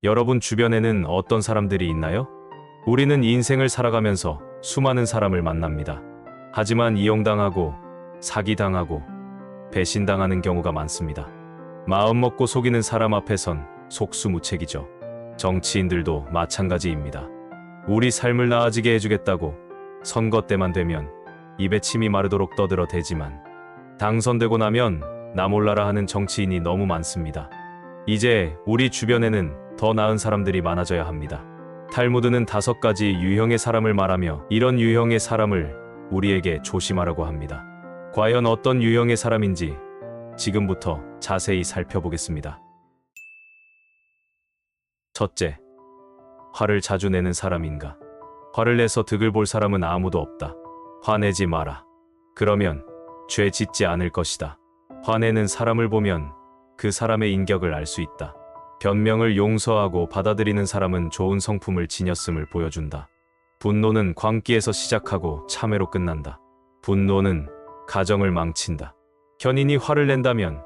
여러분 주변에는 어떤 사람들이 있나요? 우리는 인생을 살아가면서 수많은 사람을 만납니다. 하지만 이용당하고 사기당하고 배신당하는 경우가 많습니다. 마음 먹고 속이는 사람 앞에선 속수무책이죠. 정치인들도 마찬가지입니다. 우리 삶을 나아지게 해주겠다고 선거 때만 되면 입에 침이 마르도록 떠들어대지만 당선되고 나면 나 몰라라 하는 정치인이 너무 많습니다. 이제 우리 주변에는 더 나은 사람들이 많아져야 합니다. 탈무드는 5가지 유형의 사람을 말하며 이런 유형의 사람을 우리에게 조심하라고 합니다. 과연 어떤 유형의 사람인지 지금부터 자세히 살펴보겠습니다. 첫째, 화를 자주 내는 사람인가? 화를 내서 득을 볼 사람은 아무도 없다. 화내지 마라. 그러면 죄 짓지 않을 것이다. 화내는 사람을 보면 그 사람의 인격을 알 수 있다. 변명을 용서하고 받아들이는 사람은 좋은 성품을 지녔음을 보여준다. 분노는 광기에서 시작하고 참회로 끝난다. 분노는 가정을 망친다. 현인이 화를 낸다면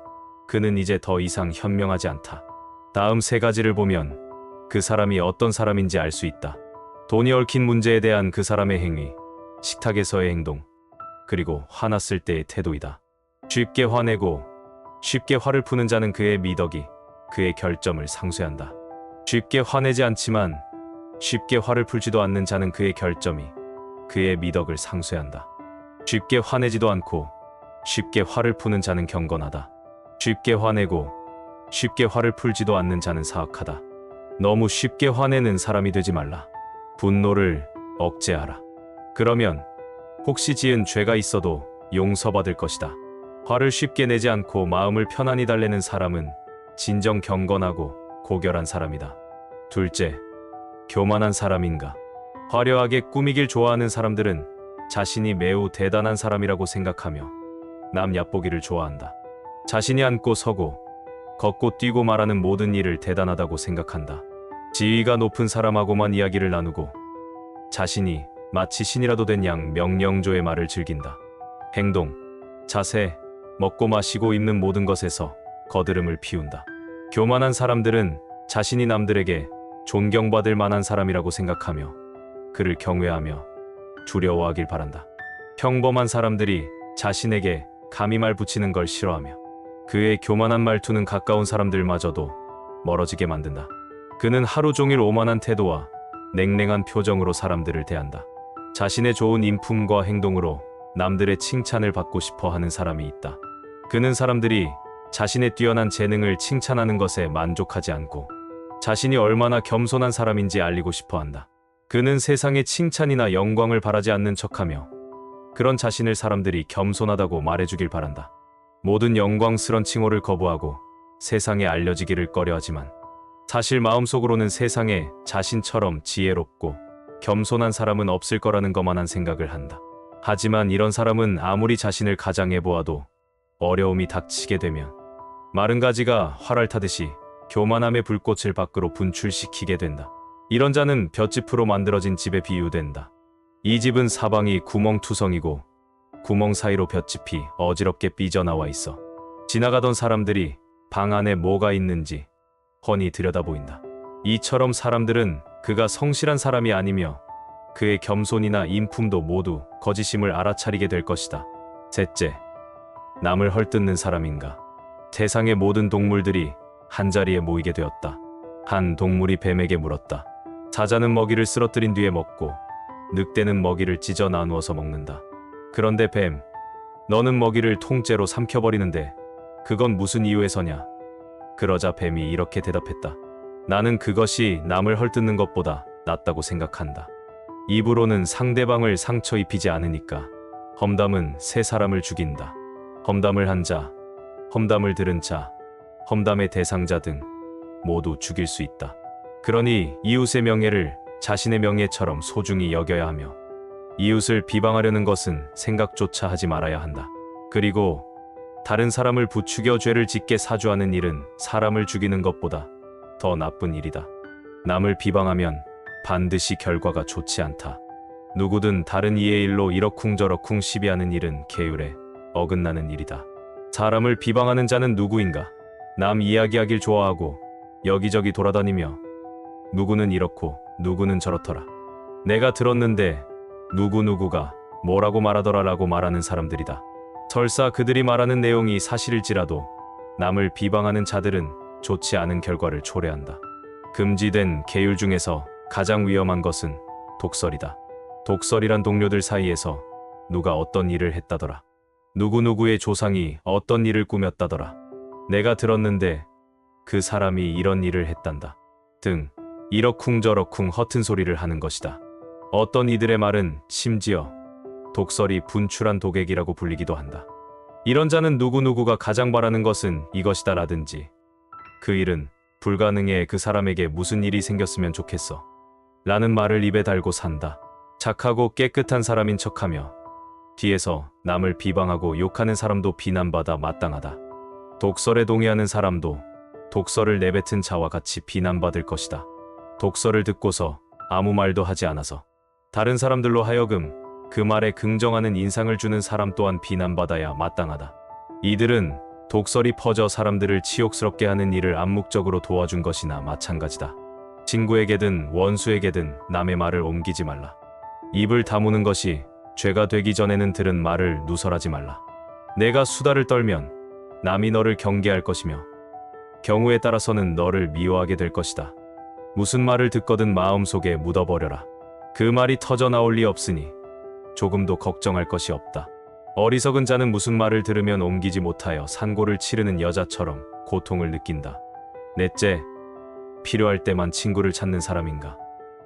그는 이제 더 이상 현명하지 않다. 다음 3가지를 보면 그 사람이 어떤 사람인지 알 수 있다. 돈이 얽힌 문제에 대한 그 사람의 행위, 식탁에서의 행동, 그리고 화났을 때의 태도이다. 쉽게 화내고 쉽게 화를 푸는 자는 그의 미덕이 그의 결점을 상쇄한다. 쉽게 화내지 않지만 쉽게 화를 풀지도 않는 자는 그의 결점이 그의 미덕을 상쇄한다. 쉽게 화내지도 않고 쉽게 화를 푸는 자는 경건하다. 쉽게 화내고 쉽게 화를 풀지도 않는 자는 사악하다. 너무 쉽게 화내는 사람이 되지 말라. 분노를 억제하라. 그러면 혹시 지은 죄가 있어도 용서받을 것이다. 화를 쉽게 내지 않고 마음을 편안히 달래는 사람은 진정 경건하고 고결한 사람이다. 둘째, 교만한 사람인가? 화려하게 꾸미길 좋아하는 사람들은 자신이 매우 대단한 사람이라고 생각하며 남 얕보기를 좋아한다. 자신이 앉고 서고 걷고 뛰고 말하는 모든 일을 대단하다고 생각한다. 지위가 높은 사람하고만 이야기를 나누고 자신이 마치 신이라도 된 양 명령조의 말을 즐긴다. 행동, 자세, 먹고 마시고 입는 모든 것에서 거드름을 피운다. 교만한 사람들은 자신이 남들에게 존경받을 만한 사람이라고 생각하며 그를 경외하며 두려워하길 바란다. 평범한 사람들이 자신에게 감히 말 붙이는 걸 싫어하며 그의 교만한 말투는 가까운 사람들마저도 멀어지게 만든다. 그는 하루 종일 오만한 태도와 냉랭한 표정으로 사람들을 대한다. 자신의 좋은 인품과 행동으로 남들의 칭찬을 받고 싶어 하는 사람이 있다. 그는 사람들이 자신의 뛰어난 재능을 칭찬하는 것에 만족하지 않고 자신이 얼마나 겸손한 사람인지 알리고 싶어 한다. 그는 세상의 칭찬이나 영광을 바라지 않는 척하며 그런 자신을 사람들이 겸손하다고 말해주길 바란다. 모든 영광스런 칭호를 거부하고 세상에 알려지기를 꺼려하지만 사실 마음속으로는 세상에 자신처럼 지혜롭고 겸손한 사람은 없을 거라는 것만한 생각을 한다. 하지만 이런 사람은 아무리 자신을 가장해 보아도 어려움이 닥치게 되면 마른 가지가 활알 타듯이 교만함의 불꽃을 밖으로 분출시키게 된다. 이런 자는 볏짚으로 만들어진 집에 비유된다. 이 집은 사방이 구멍투성이고 구멍 사이로 볏짚이 어지럽게 삐져나와 있어 지나가던 사람들이 방 안에 뭐가 있는지 훤히 들여다보인다. 이처럼 사람들은 그가 성실한 사람이 아니며 그의 겸손이나 인품도 모두 거짓임을 알아차리게 될 것이다. 셋째, 남을 헐뜯는 사람인가? 세상의 모든 동물들이 한자리에 모이게 되었다. 한 동물이 뱀에게 물었다. 사자는 먹이를 쓰러뜨린 뒤에 먹고 늑대는 먹이를 찢어 나누어서 먹는다. 그런데 뱀, 너는 먹이를 통째로 삼켜버리는데 그건 무슨 이유에서냐? 그러자 뱀이 이렇게 대답했다. 나는 그것이 남을 헐뜯는 것보다 낫다고 생각한다. 입으로는 상대방을 상처 입히지 않으니까. 험담은 세 사람을 죽인다. 험담을 한 자, 험담을 들은 자, 험담의 대상자 등 모두 죽일 수 있다. 그러니 이웃의 명예를 자신의 명예처럼 소중히 여겨야 하며 이웃을 비방하려는 것은 생각조차 하지 말아야 한다. 그리고 다른 사람을 부추겨 죄를 짓게 사주하는 일은 사람을 죽이는 것보다 더 나쁜 일이다. 남을 비방하면 반드시 결과가 좋지 않다. 누구든 다른 이의 일로 이러쿵저러쿵 시비하는 일은 계율에 어긋나는 일이다. 사람을 비방하는 자는 누구인가? 남 이야기하길 좋아하고 여기저기 돌아다니며 누구는 이렇고 누구는 저렇더라. 내가 들었는데 누구누구가 뭐라고 말하더라라고 말하는 사람들이다. 설사 그들이 말하는 내용이 사실일지라도 남을 비방하는 자들은 좋지 않은 결과를 초래한다. 금지된 계율 중에서 가장 위험한 것은 독설이다. 독설이란 동료들 사이에서 누가 어떤 일을 했다더라. 누구누구의 조상이 어떤 일을 꾸몄다더라. 내가 들었는데 그 사람이 이런 일을 했단다. 등 이러쿵저러쿵 허튼 소리를 하는 것이다. 어떤 이들의 말은 심지어 독설이 분출한 독액이라고 불리기도 한다. 이런 자는 누구누구가 가장 바라는 것은 이것이다 라든지 그 일은 불가능해 그 사람에게 무슨 일이 생겼으면 좋겠어 라는 말을 입에 달고 산다. 착하고 깨끗한 사람인 척하며 뒤에서 남을 비방하고 욕하는 사람도 비난받아 마땅하다. 독설에 동의하는 사람도 독설을 내뱉은 자와 같이 비난받을 것이다. 독설을 듣고서 아무 말도 하지 않아서 다른 사람들로 하여금 그 말에 긍정하는 인상을 주는 사람 또한 비난받아야 마땅하다. 이들은 독설이 퍼져 사람들을 치욕스럽게 하는 일을 암묵적으로 도와준 것이나 마찬가지다. 친구에게든 원수에게든 남의 말을 옮기지 말라. 입을 다무는 것이 죄가 되기 전에는 들은 말을 누설하지 말라. 내가 수다를 떨면 남이 너를 경계할 것이며 경우에 따라서는 너를 미워하게 될 것이다. 무슨 말을 듣거든 마음속에 묻어버려라. 그 말이 터져 나올 리 없으니 조금도 걱정할 것이 없다. 어리석은 자는 무슨 말을 들으면 옮기지 못하여 산고를 치르는 여자처럼 고통을 느낀다. 넷째, 필요할 때만 친구를 찾는 사람인가?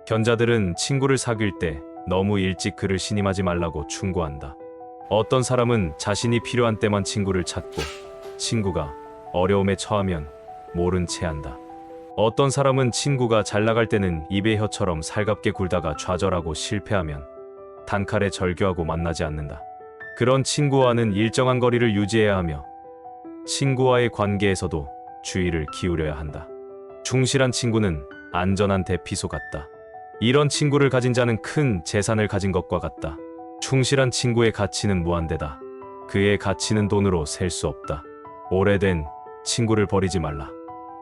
견자들은 친구를 사귈 때 너무 일찍 그를 신임하지 말라고 충고한다. 어떤 사람은 자신이 필요한 때만 친구를 찾고 친구가 어려움에 처하면 모른 채 한다. 어떤 사람은 친구가 잘 나갈 때는 입의 혀처럼 살갑게 굴다가 좌절하고 실패하면 단칼에 절교하고 만나지 않는다. 그런 친구와는 일정한 거리를 유지해야 하며 친구와의 관계에서도 주의를 기울여야 한다. 충실한 친구는 안전한 대피소 같다. 이런 친구를 가진 자는 큰 재산을 가진 것과 같다. 충실한 친구의 가치는 무한대다. 그의 가치는 돈으로 셀 수 없다. 오래된 친구를 버리지 말라.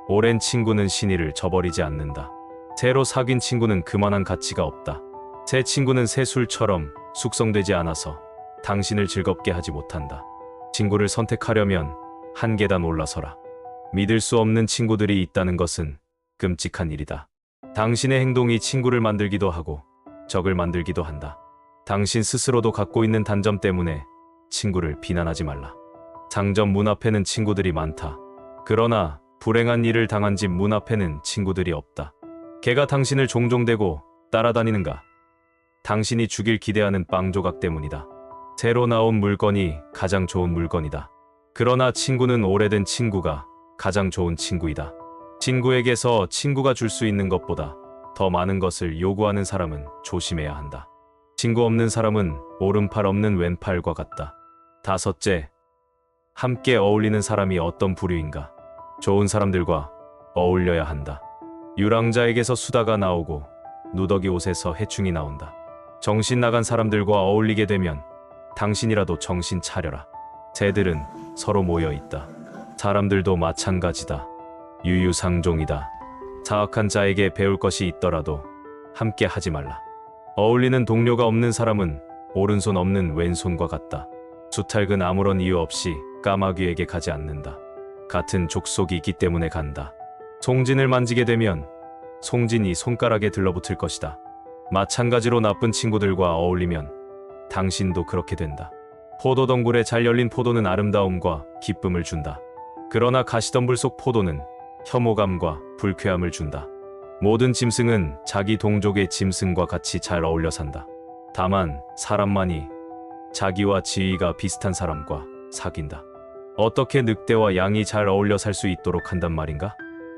오랜 친구는 신의를 저버리지 않는다. 새로 사귄 친구는 그만한 가치가 없다. 새 친구는 새 술처럼 숙성되지 않아서 당신을 즐겁게 하지 못한다. 친구를 선택하려면 한 계단 올라서라. 믿을 수 없는 친구들이 있다는 것은 끔찍한 일이다. 당신의 행동이 친구를 만들기도 하고 적을 만들기도 한다. 당신 스스로도 갖고 있는 단점 때문에 친구를 비난하지 말라. 상점 문 앞에는 친구들이 많다. 그러나 불행한 일을 당한 집 문 앞에는 친구들이 없다. 개가 당신을 종종 대고 따라다니는가? 당신이 주길 기대하는 빵 조각 때문이다. 새로 나온 물건이 가장 좋은 물건이다. 그러나 친구는 오래된 친구가 가장 좋은 친구이다. 친구에게서 친구가 줄 수 있는 것보다 더 많은 것을 요구하는 사람은 조심해야 한다. 친구 없는 사람은 오른팔 없는 왼팔과 같다. 다섯째, 함께 어울리는 사람이 어떤 부류인가? 좋은 사람들과 어울려야 한다. 유랑자에게서 수다가 나오고 누더기 옷에서 해충이 나온다. 정신 나간 사람들과 어울리게 되면 당신이라도 정신 차려라. 새들은 서로 모여 있다. 사람들도 마찬가지다. 유유상종이다. 사악한 자에게 배울 것이 있더라도 함께 하지 말라. 어울리는 동료가 없는 사람은 오른손 없는 왼손과 같다. 수탈근 아무런 이유 없이 까마귀에게 가지 않는다. 같은 족속이 있기 때문에 간다. 송진을 만지게 되면 송진이 손가락에 들러붙을 것이다. 마찬가지로 나쁜 친구들과 어울리면 당신도 그렇게 된다. 포도덩굴에 잘 열린 포도는 아름다움과 기쁨을 준다. 그러나 가시덤불 속 포도는 혐오감과 불쾌함을 준다. 모든 짐승은 자기 동족의 짐승과 같이 잘 어울려 산다. 다만 사람만이 자기와 지위가 비슷한 사람과 사귄다. 어떻게 늑대와 양이 잘 어울려 살 수 있도록 한단 말인가?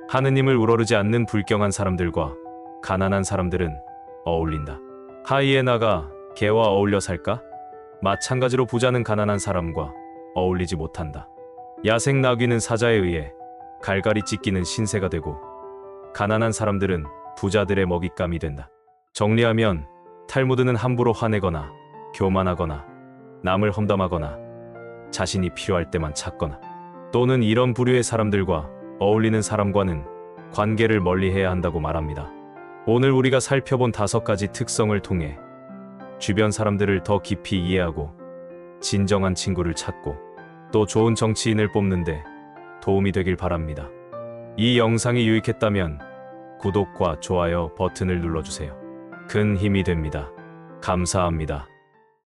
하느님을 우러르지 않는 불경한 사람들과 가난한 사람들은 어울린다. 하이에나가 개와 어울려 살까? 마찬가지로 부자는 가난한 사람과 어울리지 못한다. 야생 나귀는 사자에 의해 갈갈이 찢기는 신세가 되고 가난한 사람들은 부자들의 먹잇감이 된다. 정리하면 탈무드는 함부로 화내거나 교만하거나 남을 험담하거나 자신이 필요할 때만 찾거나 또는 이런 부류의 사람들과 어울리는 사람과는 관계를 멀리해야 한다고 말합니다. 오늘 우리가 살펴본 5가지 특성을 통해 주변 사람들을 더 깊이 이해하고 진정한 친구를 찾고 또 좋은 정치인을 뽑는데 도움이 되길 바랍니다. 이 영상이 유익했다면 구독과 좋아요 버튼을 눌러주세요. 큰 힘이 됩니다. 감사합니다.